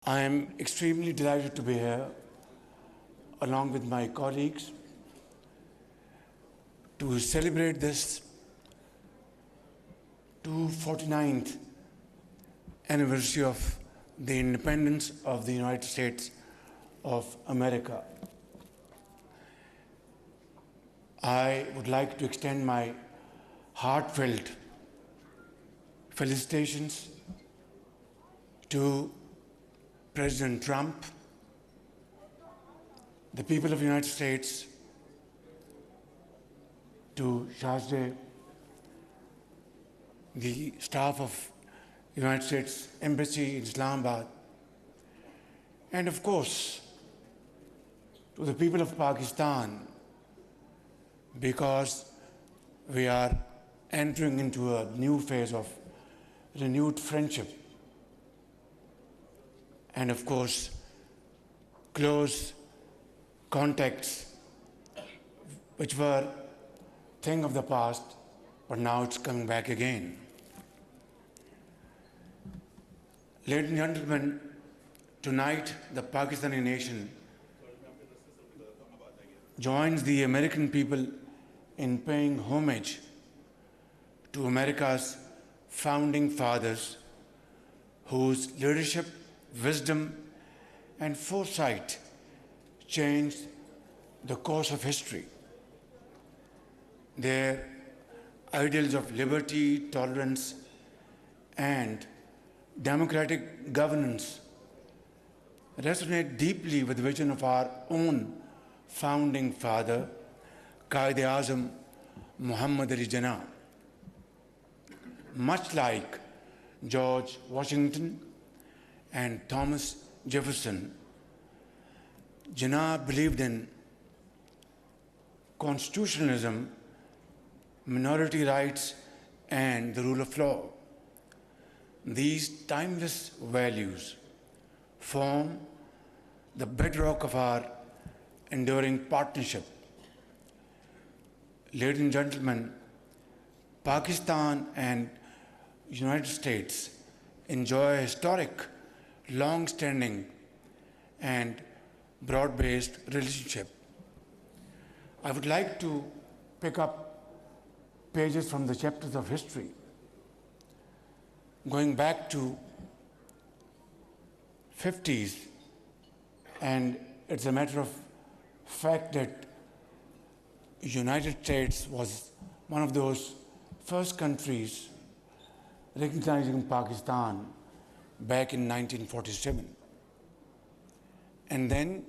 I am extremely delighted to be here along with my colleagues to celebrate this 249th anniversary of the independence of the United States of America. I would like to extend my heartfelt felicitations to President Trump, the people of the United States, to Shahzad, the staff of the United States Embassy in Islamabad, and of course, to the people of Pakistan, because we are entering into a new phase of renewed friendship and of course close contacts which were thing of the past, but now it's coming back again. Ladies and gentlemen, tonight the Pakistani nation joins the American people in paying homage to America's founding fathers, whose leadership, wisdom, and foresight changed the course of history. Their ideals of liberty, tolerance, and democratic governance resonate deeply with the vision of our own founding father, Quaid-e-Azam Muhammad Ali Jinnah. Much like George Washington and Thomas Jefferson, Jinnah believed in constitutionalism, minority rights, and the rule of law. These timeless values form the bedrock of our enduring partnership. Ladies and gentlemen, Pakistan and United States enjoy a historic, long-standing, and broad-based relationship. I would like to pick up pages from the chapters of history, going back to 50s, and it's a matter of fact that United States was one of those first countries recognizing Pakistan back in 1947. And then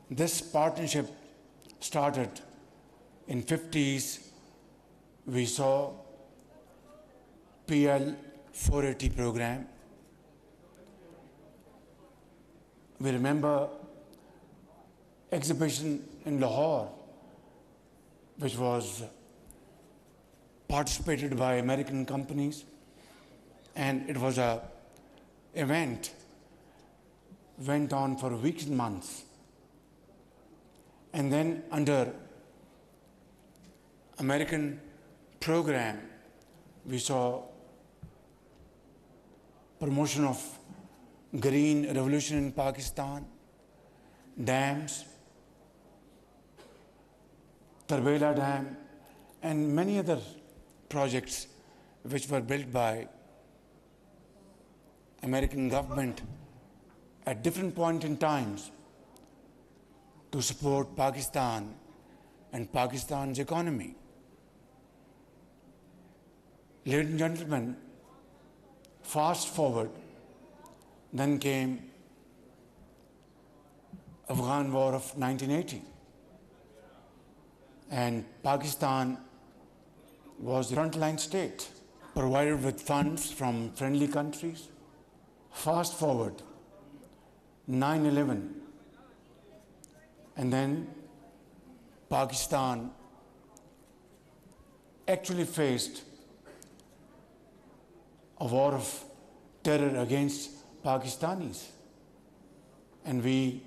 this partnership started in 50s. We saw PL 480 program. We remember exhibition in Lahore, which was participated by American companies, and it was a event went on for weeks and months. And then under American program, we saw promotion of green revolution in Pakistan, dams, Tarbela Dam, and many other projects which were built by American government at different points in times to support Pakistan and Pakistan's economy. Ladies and gentlemen, fast forward, then came Afghan War of 1980. And Pakistan was the frontline state, provided with funds from friendly countries. Fast forward, 9/11, and then Pakistan actually faced a war of terror against Pakistanis, and we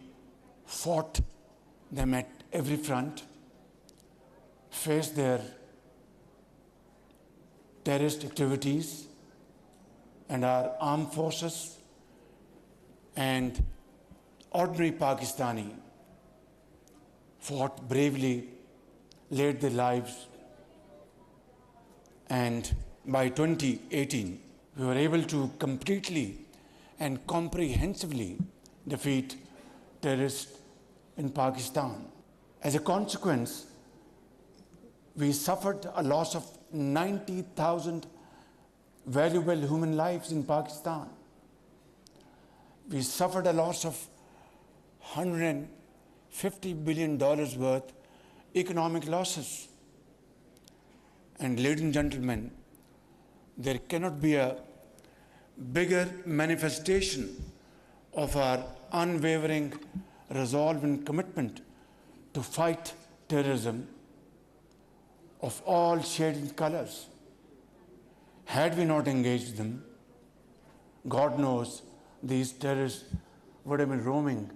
fought them at every front, faced their terrorist activities, and our armed forces And ordinary Pakistani fought bravely, laid their lives, and by 2018, we were able to completely and comprehensively defeat terrorists in Pakistan. As a consequence, we suffered a loss of 90,000 valuable human lives in Pakistan. We suffered a loss of $150 billion worth economic losses. And ladies and gentlemen, there cannot be a bigger manifestation of our unwavering resolve and commitment to fight terrorism of all shades and colors. Had we not engaged them, God knows these terrorists would have been roaming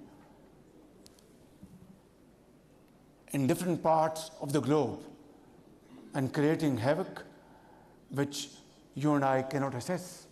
in different parts of the globe and creating havoc which you and I cannot assess.